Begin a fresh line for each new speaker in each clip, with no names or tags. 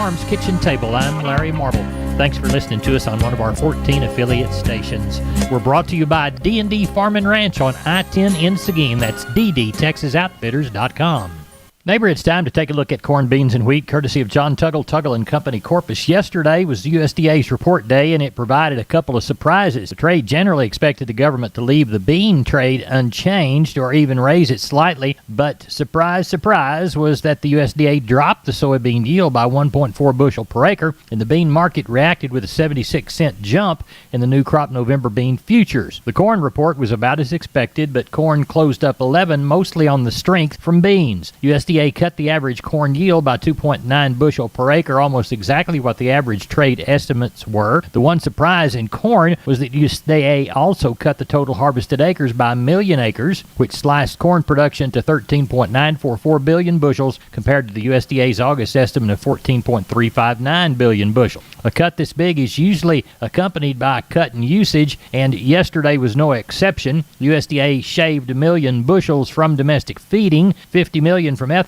Farm's Kitchen Table. I'm Larry Marble. Thanks for listening to us on one of our 14 affiliate stations. We're brought to you by DND Farm Ranch on I-10 in Seguin. That's ddtexasoutfitters.com. Neighbor, it's time to take a look at corn, beans, and wheat, courtesy of John Tuggle & Company, Corpus. Yesterday was the USDA's report day, and it provided a couple of surprises. The trade generally expected the government to leave the bean trade unchanged or even raise it slightly, but surprise, surprise, was that the USDA dropped the soybean yield by 1.4 bushel per acre, and the bean market reacted with a 76-cent jump in the new crop November bean futures. The corn report was about as expected, but corn closed up 11, mostly on the strength from beans. USDA cut the average corn yield by 2.9 bushel per acre, almost exactly what the average trade estimates were. The one surprise in corn was that USDA also cut the total harvested acres by 1 million acres, which sliced corn production to 13.944 billion bushels compared to the USDA's August estimate of 14.359 billion bushels. A cut this big is usually accompanied by a cut in usage, and yesterday was no exception. USDA shaved 1 million bushels from domestic feeding, 50 million from ethanol,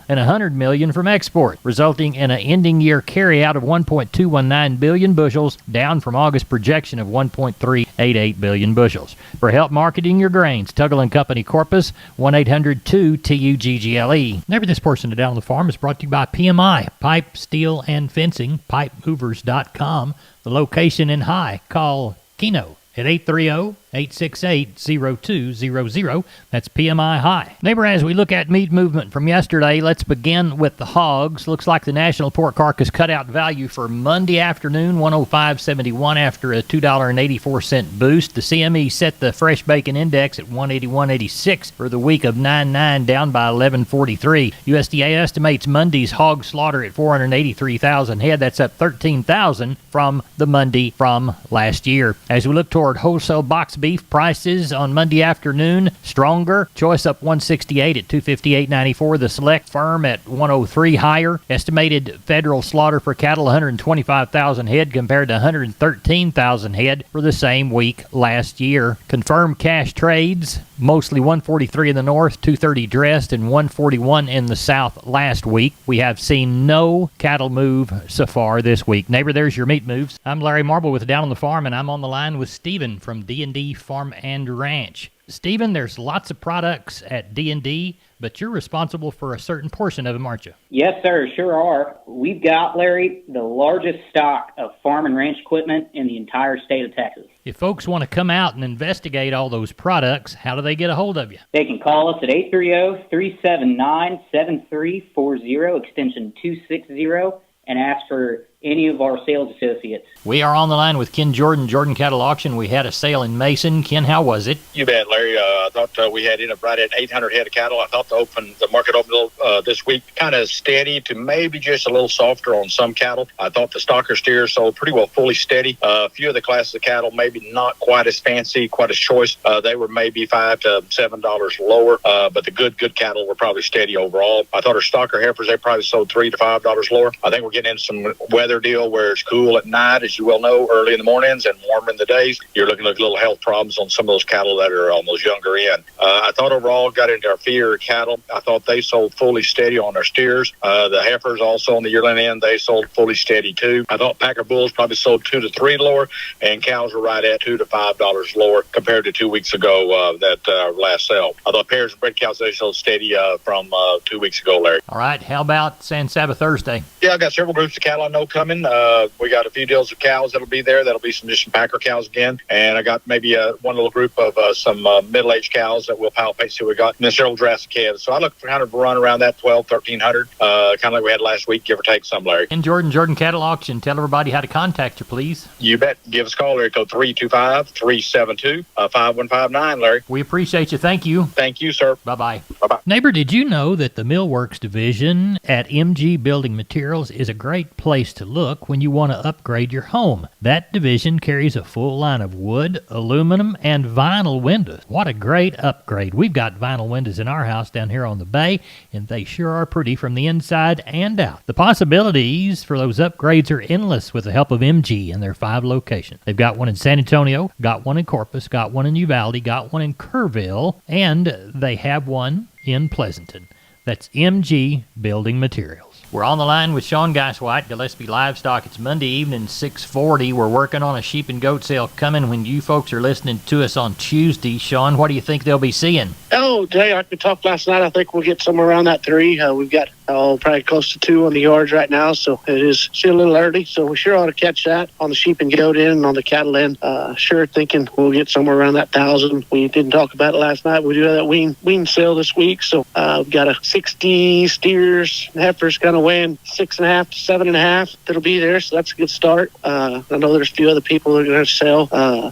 and 100 million from export, resulting in an ending year carryout of 1.219 billion bushels, down from August projection of 1.388 billion bushels. For help marketing your grains, Tuggle & Company, Corpus, 1-800-2-TUGGLE. Neighbor, this portion of Down on the Farm is brought to you by PMI, Pipe, Steel, and Fencing, pipemovers.com. The location in High. Call Keno at 830-868-0200. That's PMI High. Neighbor, as we look at meat movement from yesterday, let's begin with the hogs. Looks like the national pork carcass cutout value for Monday afternoon, 105.71 after a $2.84 boost. The CME set the fresh bacon index at 181.86 for the week of 9/9, down by 11.43. USDA estimates Monday's hog slaughter at 483,000 head. That's up 13,000 from the Monday from last year. As we look toward wholesale box beef prices on Monday afternoon, stronger. Choice up 168 at 258.94. The select firm at 103 higher. Estimated federal slaughter for cattle 125,000 head compared to 113,000 head for the same week last year. Confirmed cash trades, mostly 143 in the north, 230 dressed, and 141 in the south last week. We have seen no cattle move so far this week. Neighbor, there's your meat moves. I'm Larry Marble with Down on the Farm, and I'm on the line with Stephen from D&D Farm and Ranch. Stephen, there's lots of products at D&D, but you're responsible for a certain portion of them, aren't you?
Yes, sir, sure are. We've got, Larry, the largest stock of farm and ranch equipment in the entire state of Texas.
If folks want to come out and investigate all those products, how do they get a hold of you?
They can call us at 830-379-7340, extension 260, and ask for any of our sales associates.
We are on the line with Ken Jordan Cattle Auction. We had a sale in Mason. Ken, how was it?
You bet, Larry. I thought we had ended up right at 800 head of cattle. I thought the market opened this week kind of steady to maybe just a little softer on some cattle. I thought the stocker steers sold pretty well fully steady. A few of the classes of cattle maybe not quite as fancy, quite as choice. They were maybe $5 to $7 lower, but the good cattle were probably steady overall. I thought our stocker heifers, they probably sold $3 to $5 lower. I think we're getting into some weather deal where it's cool at night, as you well know, early in the mornings and warm in the days. You're looking at little health problems on some of those cattle that are on those younger end. I thought overall got into our feeder cattle. I thought they sold fully steady on our steers. The heifers also on the yearling end, they sold fully steady too. I thought packer bulls probably sold $2 to $3 lower, and cows were right at $2 to $5 lower compared to 2 weeks ago that last sale. I thought pairs and bred cows, they sold steady from 2 weeks ago, Larry.
All right, how about San Sabbath Thursday?
Yeah, I've got several groups of cattle I know coming. We got a few deals of cows that'll be there. That'll be some packer cows again. And I got maybe one little group of some middle-aged cows that we'll palpate, see what we got. And then several drafts of calves. So I look for kind of run around that 1,300, kind of like we had last week, give or take some, Larry.
And Jordan Cattle Auction, tell everybody how to contact you, please.
You bet. Give us a call, Larry. Code 325-372-5159, Larry.
We appreciate you. Thank you.
Thank you, sir.
Bye-bye.
Bye-bye.
Neighbor, did you know that the Millworks division at MG Building Materials is a great place to look when you want to upgrade your home? That division carries a full line of wood, aluminum, and vinyl windows. What a great upgrade. We've got vinyl windows in our house down here on the bay, and they sure are pretty from the inside and out. The possibilities for those upgrades are endless with the help of MG and their 5 locations. They've got one in San Antonio, got one in Corpus, got one in Uvalde, got one in Kerrville, and they have one in Pleasanton. That's MG Building Materials. We're on the line with Sean Geiswhite, Gillespie Livestock. It's Monday evening, 6:40. We're working on a sheep and goat sale coming when you folks are listening to us on Tuesday. Sean, what do you think they'll be seeing?
Oh, Jay, like we talked last night, I think we'll get somewhere around that 3. We've got probably close to 2 on the yards right now, so it is still a little early. So we sure ought to catch that on the sheep and goat end and on the cattle end. Sure thinking we'll get somewhere around that 1,000. We didn't talk about it last night. We do have that wean sale this week, so we've got a 60 steers and heifers kind of weighing 6.5 to 7.5 that'll be there, so that's a good start. I know there's a few other people that are going to sell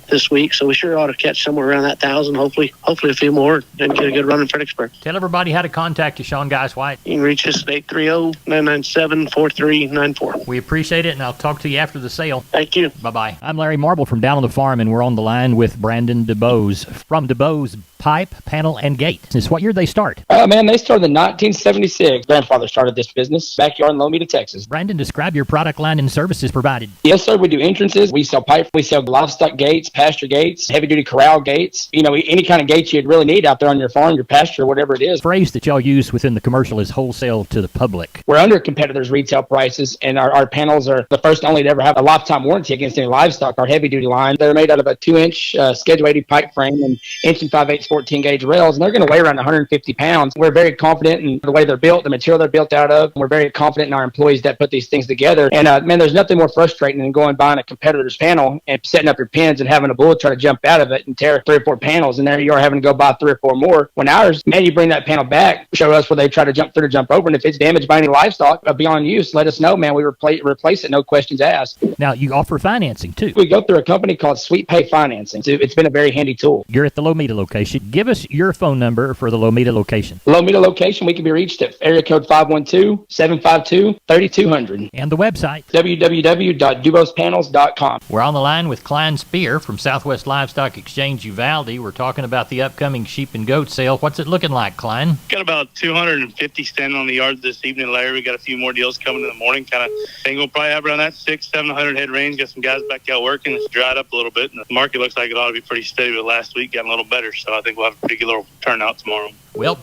this week, so we sure ought to catch somewhere around that 1,000. Hopefully a few more and get a good run in Fredericksburg.
Tell everybody how to contact you, Sean Geiswhite.
You can reach us at 830-997-4394.
We appreciate it, and I'll talk to you after the sale.
Thank you.
Bye-bye. I'm Larry Marble from down on the farm, and we're on the line with Brandon Dubose from Dubose Pipe, Panel, and Gate. What year did they start?
Man, they started in 1976. Grandfather started this business, backyard in Lomita, Texas.
Brandon, describe your product line and services provided.
Yes, sir. We do entrances. We sell pipe. We sell livestock gates, pasture gates, heavy-duty corral gates. You know, any kind of gates you'd really need out there on your farm, your pasture, whatever it is.
The phrase that y'all use within the commercial is wholesale to the public.
We're under competitors' retail prices, and our panels are the first and only to ever have a lifetime warranty against any livestock. Our heavy-duty line, they're made out of a 2-inch Schedule 80 pipe frame and 1 5/8 14-gauge rails, and they're going to weigh around 150 pounds. We're very confident in the way they're built, the material they're built out of. We're very confident in our employees that put these things together. And, man, there's nothing more frustrating than going buying a competitor's panel and setting up your pins and having a bull try to jump out of it and tear 3 or 4 panels, and there you are having to go buy 3 or 4 more. When ours, man, you bring that panel back, show us where they try to jump through to jump over, and if it's damaged by any livestock beyond use, let us know, man. We replace it, no questions asked.
Now, you offer financing, too.
We go through a company called Sweet Pay Financing. It's been a very handy tool.
You're at the Lomita location. Give us your phone number for the Lomita location.
Lomita location, we can be reached at area code 512-752-3200.
And the website?
www.dubosepanels.com.
We're on the line with Klein Spear from Southwest Livestock Exchange Uvalde. We're talking about the upcoming sheep and goat sale. What's it looking like, Klein?
Got about 250 standing on the yard this evening, Larry. We got a few more deals coming in the morning. Kind of think we'll probably have around that 600-700 head range. Got some guys back out working. It's dried up a little bit, and the market looks like it ought to be pretty steady, but last week got a little better, so I think we'll have a pretty good little turnout tomorrow.
Well,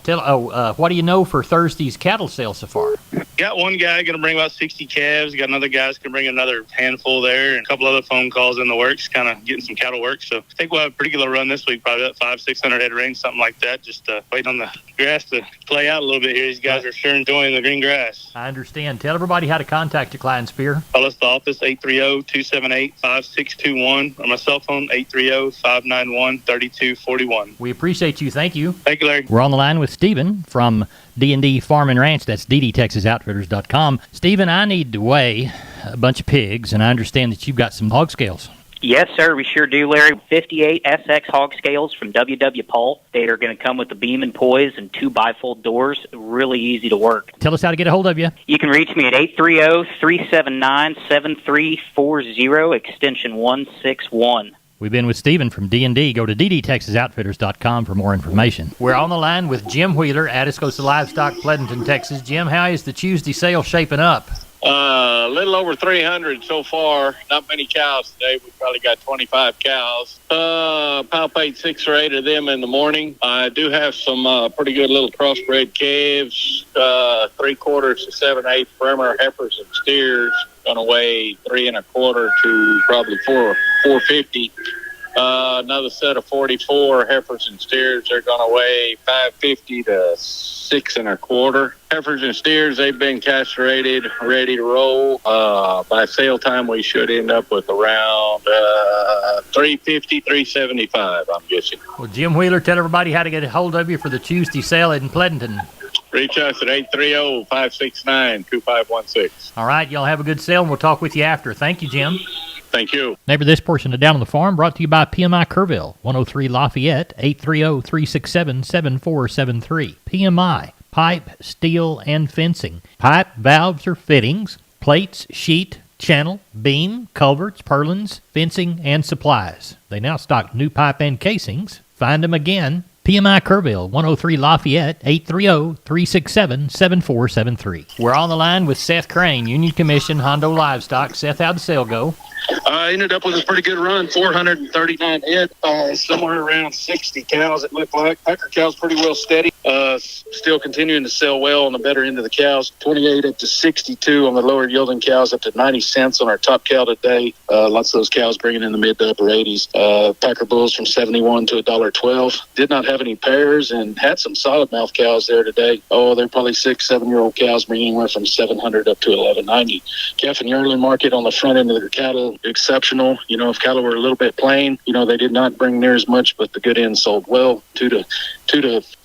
what do you know for Thursday's cattle sale so far?
Got one guy going to bring about 60 calves. Got another guy that's going to bring another handful there, and a couple other phone calls in the works, kind of getting some cattle work. So I think we'll have a pretty good little run this week, probably about 500-600 head range, something like that. Just waiting on the grass to play out a little bit here. These guys are sure enjoying the green grass.
I understand. Tell everybody how to contact you, Klein Spear.
Call us at the office, 830-278-5621, or my cell phone, 830-591-3241.
We appreciate you. Thank you.
Thank you, Larry.
We're on the line with Stephen from DND Farm Ranch. That's DNDTexasOutfitters.com. Stephen, I need to weigh a bunch of pigs, and I understand that you've got some hog scales.
Yes, sir, we sure do, Larry. 58 SX hog scales from W.W. Paul. They are going to come with the beam and poise and 2 bifold doors. Really easy to work.
Tell us how to get a hold of you.
You can reach me at 830-379-7340, extension 161.
We've been with Stephen from D&D. Go to DNDTexasOutfitters.com for more information. We're on the line with Jim Wheeler, Atascosa Livestock, Pleasanton, Texas. Jim, how is the Tuesday sale shaping up?
A little over 300 so far. Not many cows today. We probably got 25 cows. Palpate 6 or 8 of them in the morning. I do have some pretty good little crossbred calves, 3/4 to 7/8 bremer heifers and steers. Gonna weigh 3 1/4 to probably 450. Another set of 44 heifers and steers. They're going to weigh 550 to 6 1/4. Heifers and steers, they've been castrated, ready to roll. By sale time, we should end up with around 350, 375, I'm guessing.
Well, Jim Wheeler, tell everybody how to get a hold of you for the Tuesday sale in Pleasanton.
Reach us at 830-569-2516.
All right, y'all have a good sale, and we'll talk with you after. Thank you, Jim.
Thank you.
Neighbor, this portion of Down on the Farm brought to you by PMI Kerrville, 103 Lafayette, 830-367-7473. PMI, pipe, steel, and fencing. Pipe, valves, or fittings, plates, sheet, channel, beam, culverts, purlins, fencing, and supplies. They now stock new pipe and casings. Find them again. PMI Kerrville, 103 Lafayette, 830-367-7473. We're on the line with Seth Crane, Union Commission, Hondo Livestock. Seth, how'd the sale go?
I ended up with a pretty good run, 439 head, somewhere around 60 cows it looked like. Packer cows pretty well steady.
Still continuing to sell well on the better end of the cows. 28 up to 62 on the lower yielding cows, up to 90 cents on our top cow today. Lots of those cows bringing in the mid to upper 80s. Packer bulls from 71 to $1.12. Did not have any pairs and had some solid mouth cows there today. Oh, they're probably 6-7-year-old cows bringing anywhere from 700 up to 1190. Calf and yearling market on the front end of the cattle, exceptional. If cattle were a little bit plain, they did not bring near as much, but the good end sold well. 2 to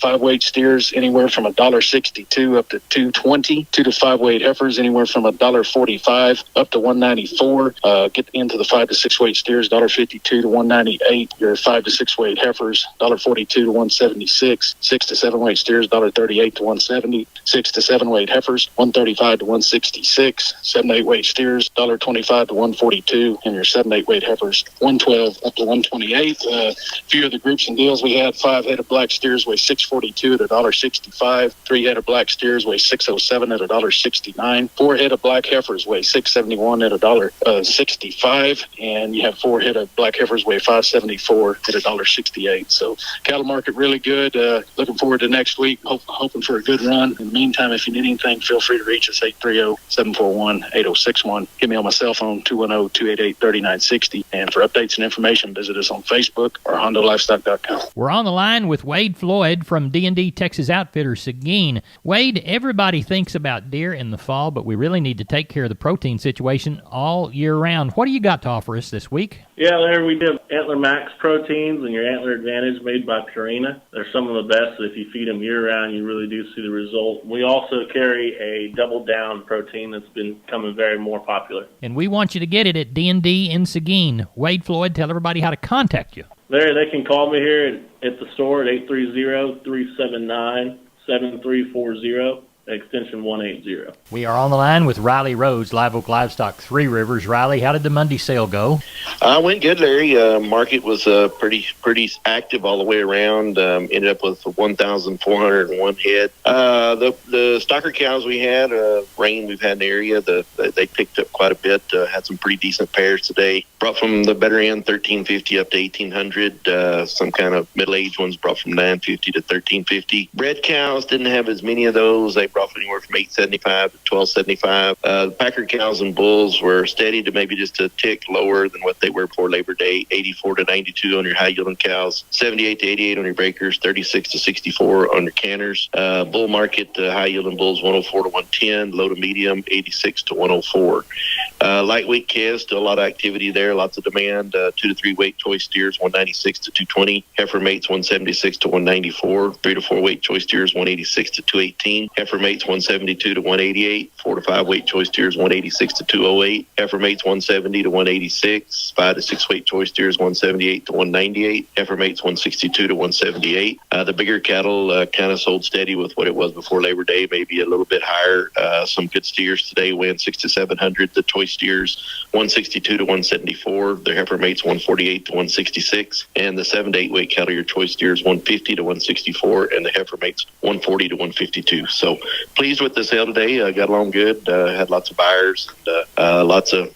5 weight steers anywhere from $1.62 up to $2.20. 2 to 5 weight heifers anywhere from $1.45 up to $1.94. Get into the 5 to 6 weight steers, $1.52 to $1.98. Your 5 to 6 weight heifers, $1.42 to $1.76. 6 to 7 weight steers, $1.38 to $1.70. 6 to 7 weight heifers, $1.35 to $1.66. 7 to 8 weight steers, $1.25 to $1.42, and your 7 to 8 weight heifers, $1.12 up to $1.28. A few of the groups and deals we had: 5 head of black steers weigh $6.42 at $1.65. 3 head of black steers weigh $6.07 at $1.69. 4 head of black heifers weigh $6.71 at $1.65, and you have 4 head of black heifers weigh $5.74 at $1.68. So cattle market really good. Looking forward to next week. Hoping for a good run. In the meantime, if you need anything, feel free to reach us 830-741-8061. Give me on my cell phone 210-288-3960. And for updates and information, visit us on Facebook or HondoLivestock.com.
We're on the line with Wade Floyd from DND Texas Outfitters, Seguin. Wade, everybody thinks about deer in the fall, but we really need to take care of the protein situation all year round. What do you got to offer us this week?
Yeah, Larry, we do Antler Max proteins and your Antler Advantage made by Purina. They're some of the best. If you feed them year-round, you really do see the result. We also carry a Double Down protein that's been becoming very more popular.
And we want you to get it at DND in Seguin. Wade Floyd, tell everybody how to contact you.
Larry, they can call me here at the store at 830-379-7340. Extension 180.
We are on the line with Riley Rhodes, Live Oak Livestock, Three Rivers. Riley, how did the Monday sale go?
Went good, Larry. Market was pretty active all the way around. Ended up with 1,401 head. The stocker cows we had, rain we've had in the area, they picked up quite a bit. Had some pretty decent pairs today. Brought from the better end 1,350 up to 1,800. Some kind of middle-aged ones brought from 950 to 1,350. Bred cows didn't have as many of those. They brought anywhere from 875 to 1275. The Packer cows and bulls were steady to maybe just a tick lower than what they were before Labor Day. 84 to 92 on your high yielding cows, 78 to 88 on your breakers, 36 to 64 on your canners. Bull market, high yielding bulls 104 to 110, low to medium 86 to 104. Lightweight calves, still a lot of activity there, lots of demand. 2 to 3 weight choice steers 196 to 220, heifer mates 176 to 194. 3 to 4 weight choice steers 186 to 218, heifer mates 172 to 188. 4 to 5 weight choice steers 186 to 208, heifer mates 170 to 186. 5 to 6 weight choice steers 178 to 198, heifer mates 162 to 178. The bigger cattle kind of sold steady with what it was before Labor Day, maybe a little bit higher. Some good steers today weighing 6 to 700. The choice steers 162 to 174, their heifer mates 148 to 166, and the 7 to 8 weight cattle, your choice steers 150 to 164, and the heifer mates 140 to 152. So pleased with the sale today. Got along good. Had lots of buyers and lots of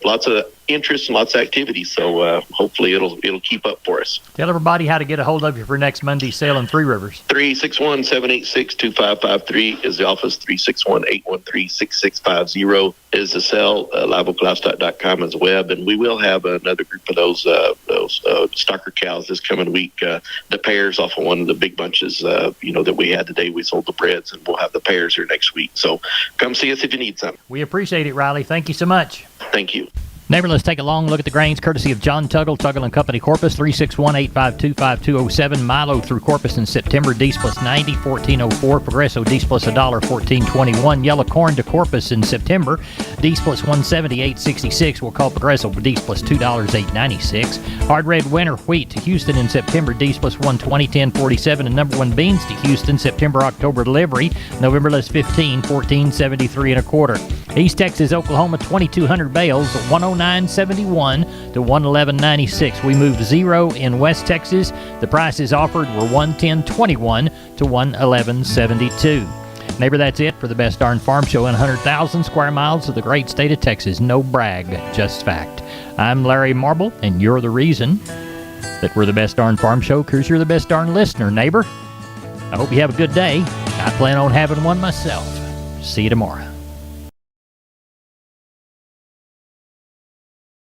interest and lots of activity. So hopefully it'll keep up for us.
Tell everybody how to get a hold of you for next Monday's sale in Three Rivers.
361-786-2553 is the office. 361-813-6650 is the cell. LiveOakLivestock.com is the web, and we will have another group of those stocker cows this coming week. The pairs off of one of the big bunches, that we had today. We sold the breds, and we'll have the pairs here next week. So come see us if you need something.
We appreciate it, Riley. Thank you so much.
Thank you.
Neighbor, let's take a long look at the grains, courtesy of John Tuggle, Tuggle & Company, Corpus, 361-852-5207. Milo through Corpus in September, D's plus 90, 1404. Progresso, D's plus $1, 1421. Yellow corn to Corpus in September, D's plus 170, 866. We'll call Progresso D's plus $2, 896. Hard red winter wheat to Houston in September, D's plus 120, 1047. And number one beans to Houston, September, October delivery, November list 15, 1473 and a quarter. East Texas, Oklahoma, 2,200 bales, 109.71 to 111.96. We moved 0 in West Texas. The prices offered were 110.21 to 111.72. Neighbor, that's it for the best darn farm show in 100,000 square miles of the great state of Texas. No brag, just fact. I'm Larry Marble, and you're the reason that we're the best darn farm show because you're the best darn listener, neighbor. I hope you have a good day. I plan on having one myself. See you tomorrow.